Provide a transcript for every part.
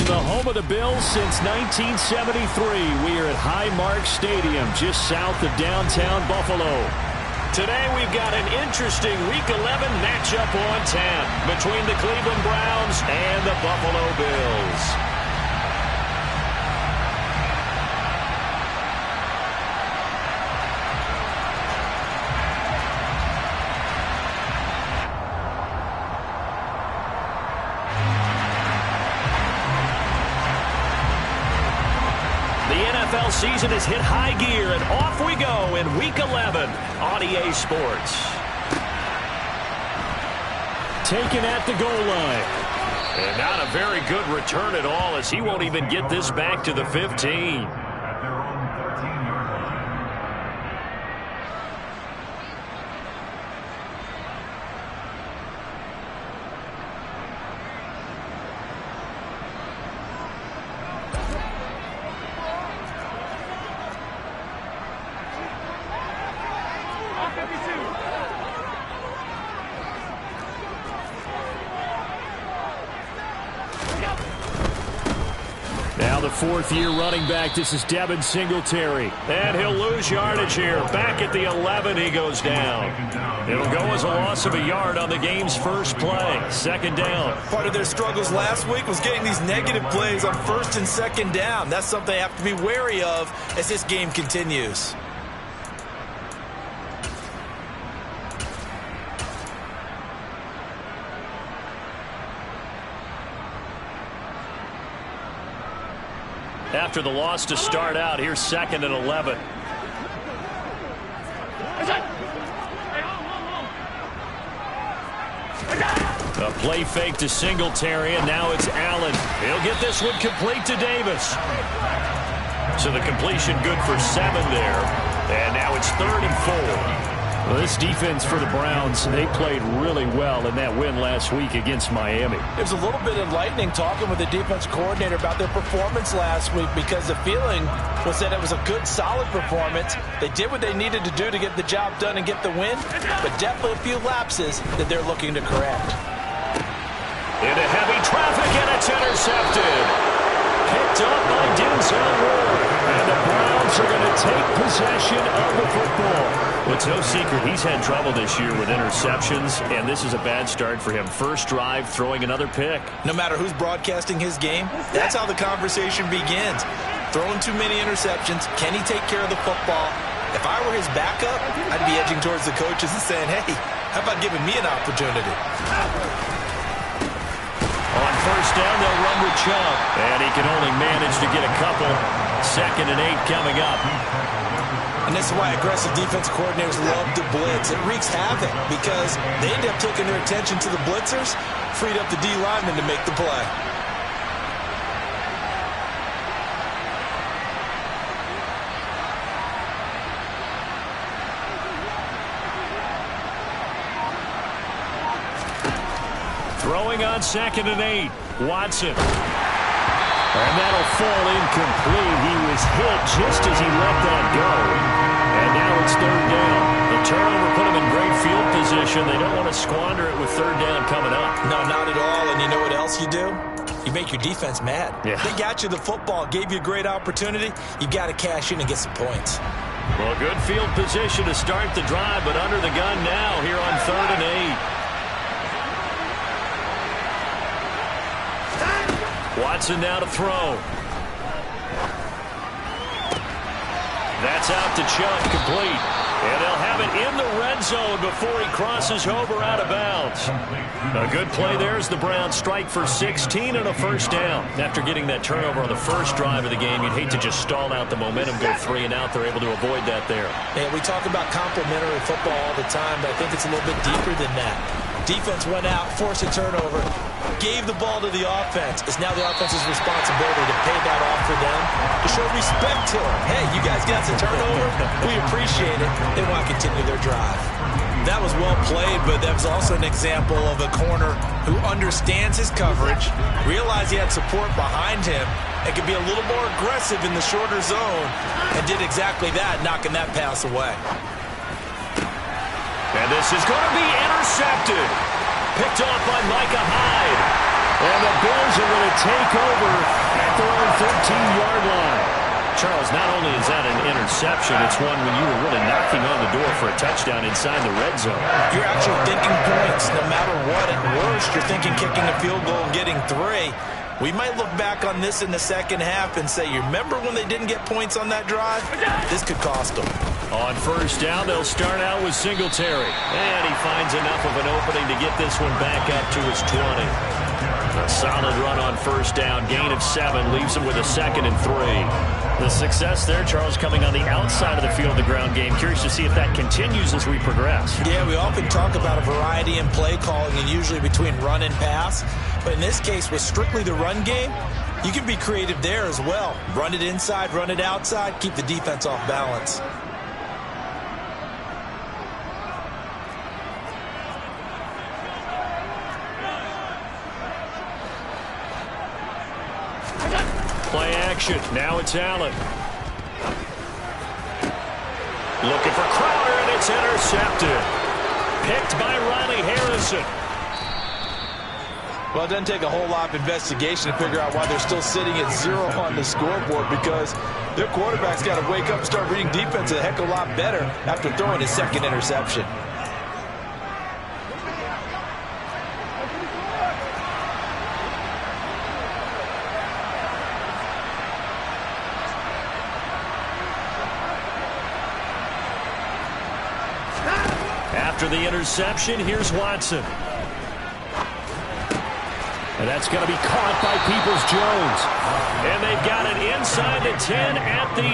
From the home of the Bills since 1973, we are at Highmark Stadium, just south of downtown Buffalo. Today we've got an interesting Week 11 matchup on tap between the Cleveland Browns and the Buffalo Bills. NFL season has hit high gear, and off we go in Week 11 on EA Sports. Taken at the goal line. And not a very good return at all, as he won't even get this back to the 15. Now the fourth-year running back, this is Devin Singletary. And he'll lose yardage here. Back at the 11, he goes down. It'll go as a loss of a yard on the game's first play. Second down. Part of their struggles last week was getting these negative plays on first and second down. That's something they have to be wary of as this game continues. After the loss to start out, here's second and 11. A play fake to Singletary, and now it's Allen. He'll get this one complete to Davis. So the completion good for 7 there. And now it's 3rd and 4. Well, this defense for the Browns, they played really well in that win last week against Miami. It was a little bit enlightening talking with the defense coordinator about their performance last week, because the feeling was that it was a good, solid performance. They did what they needed to do to get the job done and get the win, but definitely a few lapses that they're looking to correct. Into heavy traffic, and it's intercepted. Picked up by Denzel Ward. And the Browns are going to take possession of the football. Well, it's no secret he's had trouble this year with interceptions, and this is a bad start for him. First drive, throwing another pick. No matter who's broadcasting his game, that's how the conversation begins. Throwing too many interceptions, can he take care of the football? If I were his backup, I'd be edging towards the coaches and saying, hey, how about giving me an opportunity? On first down, they'll run with Chubb, and he can only manage to get a couple. 2nd and 8 coming up. And this is why aggressive defense coordinators love to blitz. It wreaks havoc because they end up taking their attention to the blitzers, freed up the D lineman to make the play. Throwing on 2nd and 8. Watson. And that'll fall incomplete. He was hit just as he let that go. And now it's 3rd down. The turnover put him in great field position. They don't want to squander it with 3rd down coming up. No, not at all. And you know what else you do? You make your defense mad. Yeah. They got you the football, gave you a great opportunity. You've got to cash in and get some points. Well, good field position to start the drive, but under the gun now here on 3rd and 8. Watson now to throw. That's out to Chubb, complete. And they'll have it in the red zone before he crosses over out of bounds. A good play there as the Browns strike for 16 and a first down. After getting that turnover on the first drive of the game, you'd hate to just stall out the momentum, go 3 and out. They're able to avoid that there. Yeah, we talk about complementary football all the time, but I think it's a little bit deeper than that. Defense went out, forced a turnover, gave the ball to the offense. It's now the offense's responsibility to pay that off for them, to show respect to them. Hey, you guys got the turnover. We appreciate it. They want to continue their drive. That was well played, but that was also an example of a corner who understands his coverage, realized he had support behind him, and could be a little more aggressive in the shorter zone, and did exactly that, knocking that pass away. And this is going to be intercepted. Picked off by Micah Hyde. And the Bills are going to take over at their own 13-yard line. Charles, not only is that an interception, it's one when you were really knocking on the door for a touchdown inside the red zone. You're actually thinking points no matter what. At worst, you're thinking kicking a field goal and getting 3. We might look back on this in the second half and say, you remember when they didn't get points on that drive? This could cost them. On first down, they'll start out with Singletary. And he finds enough of an opening to get this one back up to his 20. A solid run on first down. Gain of 7 leaves him with a 2nd and 3. The success there, Charles, coming on the outside of the field, the ground game. Curious to see if that continues as we progress. Yeah, we often talk about a variety in play calling and usually between run and pass. But in this case, with strictly the run game, you can be creative there as well. Run it inside, run it outside, keep the defense off balance. Play action. Now it's Allen. Looking for Crowder, and it's intercepted. Picked by Riley Harrison. Well, it doesn't take a whole lot of investigation to figure out why they're still sitting at 0 on the scoreboard, because their quarterback's got to wake up and start reading defense a heck of a lot better after throwing his 2nd interception. After the interception, here's Watson. And that's going to be caught by Peoples-Jones. And they've got it inside the 10 at the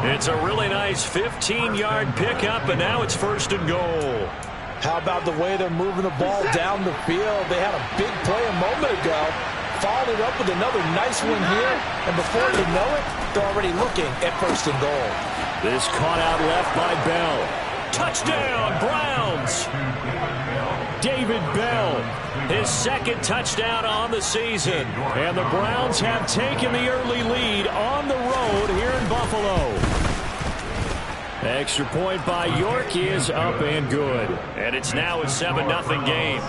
8. It's a really nice 15-yard pickup, and now it's 1st and goal. How about the way they're moving the ball down the field? They had a big play a moment ago. Followed it up with another nice one here. And before you know it, they're already looking at 1st and goal. This caught out left by Bell. Touchdown, Browns! David Bell, his 2nd touchdown on the season. And the Browns have taken the early lead on the road here in Buffalo. Extra point by York is up and good. And it's now a 7-0 game.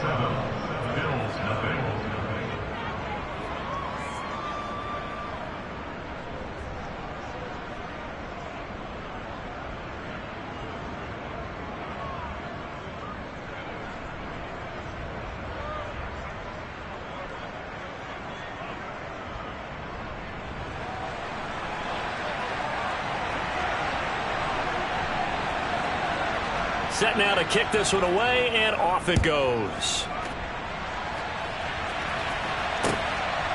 Set now to kick this one away, and off it goes.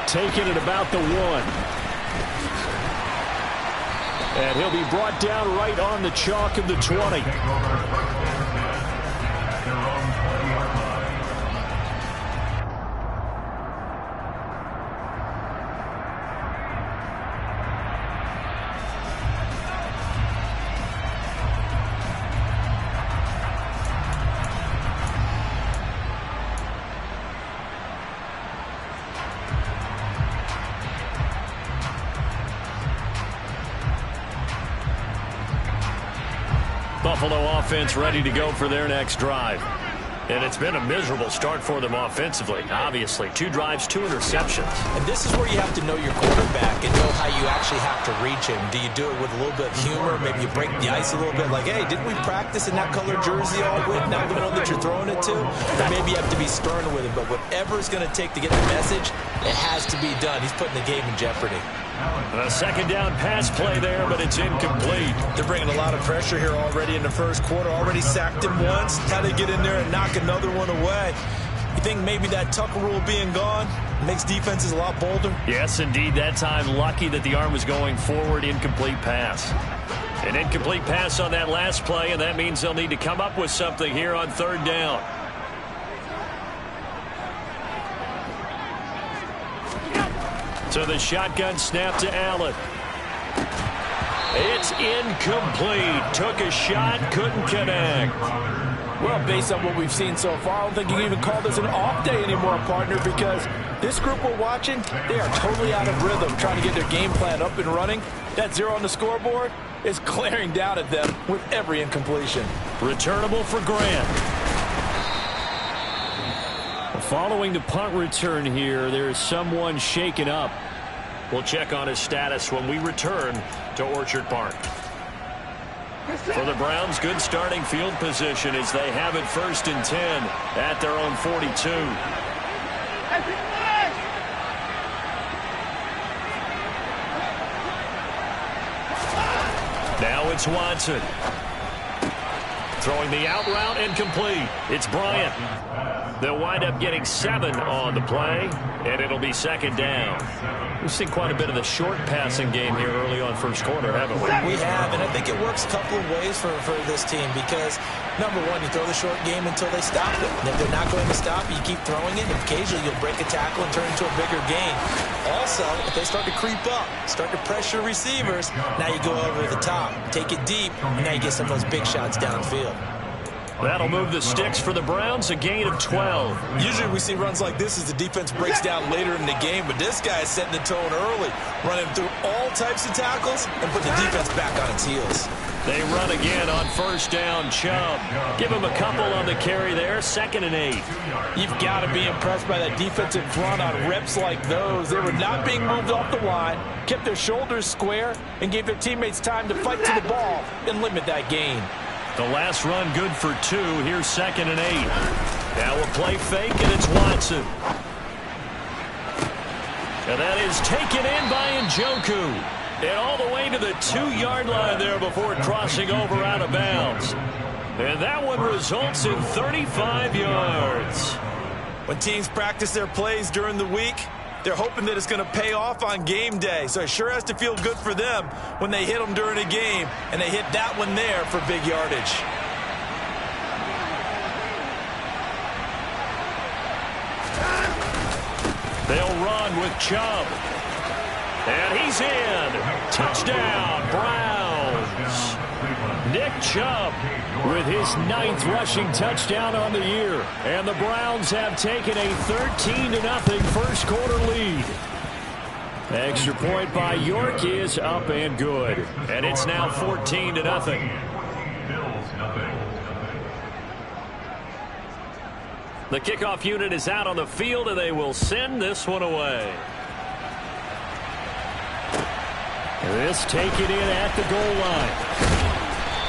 Taking it about the 1. And he'll be brought down right on the chalk of the 20. Buffalo offense ready to go for their next drive. And it's been a miserable start for them offensively. Obviously, 2 drives, 2 interceptions. And this is where you have to know your quarterback and know how you actually have to reach him. Do you do it with a little bit of humor? Maybe you break the ice a little bit. Like, hey, didn't we practice in that color jersey all week? Now the one that you're throwing it to? Or maybe you have to be stern with him. But whatever it's going to take to get the message, it has to be done. He's putting the game in jeopardy. A 2nd down pass play there, but it's incomplete. They're bringing a lot of pressure here already in the first quarter. Already sacked him once. How they get in there and knock another one away. You think maybe that Tucker rule being gone makes defenses a lot bolder? Yes, indeed. That time, lucky that the arm was going forward. Incomplete pass. An incomplete pass on that last play, and that means they'll need to come up with something here on 3rd down. So the shotgun snap to Allen. It's incomplete. Took a shot, couldn't connect. Well, based on what we've seen so far, I don't think you can even call this an off day anymore, partner, because this group we're watching, they are totally out of rhythm, trying to get their game plan up and running. That 0 on the scoreboard is glaring down at them with every incompletion. Returnable for Grant. Following the punt return here, there's someone shaken up. We'll check on his status when we return to Orchard Park. For the Browns, good starting field position as they have it 1st and 10 at their own 42. Now it's Watson. Throwing the out route incomplete. It's Bryant. They'll wind up getting 7 on the play, and it'll be 2nd down. We've seen quite a bit of the short passing game here early on first quarter, haven't we? We have, and I think it works a couple of ways for this team because, number one, you throw the short game until they stop it. And if they're not going to stop it, you keep throwing it, and occasionally you'll break a tackle and turn it into a bigger gain. Also, if they start to creep up, start to pressure receivers, now you go over the top, take it deep, and now you get some of those big shots downfield. That'll move the sticks for the Browns, a gain of 12. Usually we see runs like this as the defense breaks down later in the game, but this guy is setting the tone early, running through all types of tackles and put the defense back on its heels. They run again on 1st down. Chubb. Give him a couple on the carry there, 2nd and 8. You've got to be impressed by that defensive front on reps like those. They were not being moved off the line, kept their shoulders square, and gave their teammates time to fight to the ball and limit that gain. The last run good for 2. Here's 2nd and 8. Now a play fake, and it's Watson. And that is taken in by Njoku. And all the way to the 2-yard line there before crossing over out of bounds. And that one results in 35 yards. When teams practice their plays during the week, they're hoping that it's going to pay off on game day. So it sure has to feel good for them when they hit them during a game. And they hit that one there for big yardage. They'll run with Chubb. And he's in. Touchdown, Browns. Nick Chubb with his 9th rushing touchdown on the year. And the Browns have taken a 13-0 first quarter lead. Extra point by York is up and good. And it's now 14-0. The kickoff unit is out on the field, and they will send this one away. This taken in at the goal line.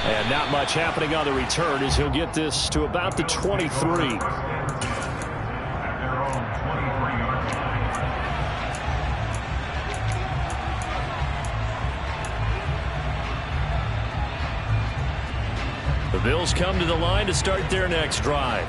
And not much happening on the return as he'll get this to about the 23. The Bills come to the line to start their next drive.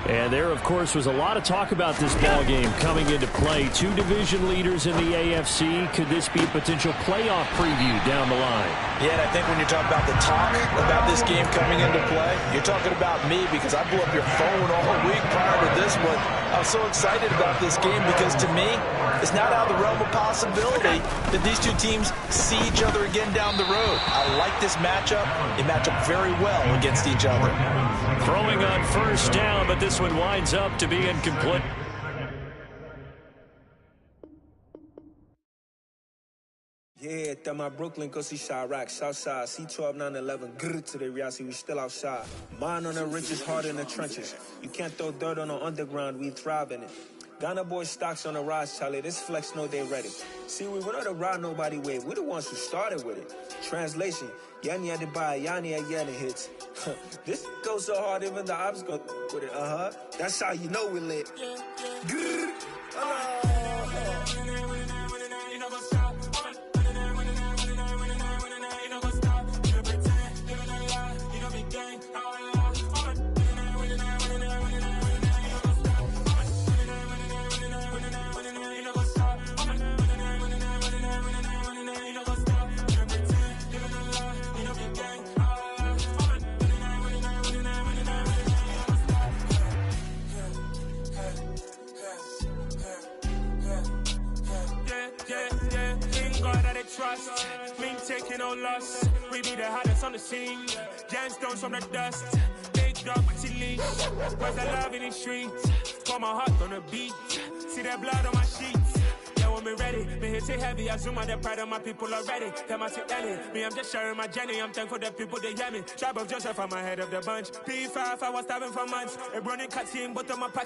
And there, of course, was a lot of talk about this ball game coming into play. 2 division leaders in the AFC. Could this be a potential playoff preview down the line? Yeah, and I think when you talk about the talk about this game coming into play, you're talking about me because I blew up your phone all week prior to this one. I was so excited about this game because, to me, it's not out of the realm of possibility that these two teams see each other again down the road. I like this matchup. They match up very well against each other. Throwing on 1st down, but this one winds up to be incomplete. Yeah, that my Brooklyn, go see Chirac, Southside, C12, 911, grrr to the reality, we still outside. Mine on the richest, heart in the trenches. You can't throw dirt on the underground, we thrive in it. Ghana boys stocks on the rise, Charlie, this flex know they ready. See, we went on the ride nobody wave, we the ones who started with it. Translation, Yanni had to buy, Yanni had Yanni hits. This goes so hard, even the ops go with it, That's how you know we lit. Grrr. Trust, we ain't taking no loss. We be the hottest on the scene. Gemstones from the dust. Big dog with your leash. Where's the love in the streets? Pour my heart on the beat. See that blood on my sheets. Yeah, when me ready, me hit it heavy. I zoom on the pride of my people already. Tell my sit Ellie. Me, I'm just sharing my journey. I'm thankful the people they hear me. Tribe of Joseph, I'm ahead of the bunch. P5, I was starving for months. A running cut team, but on my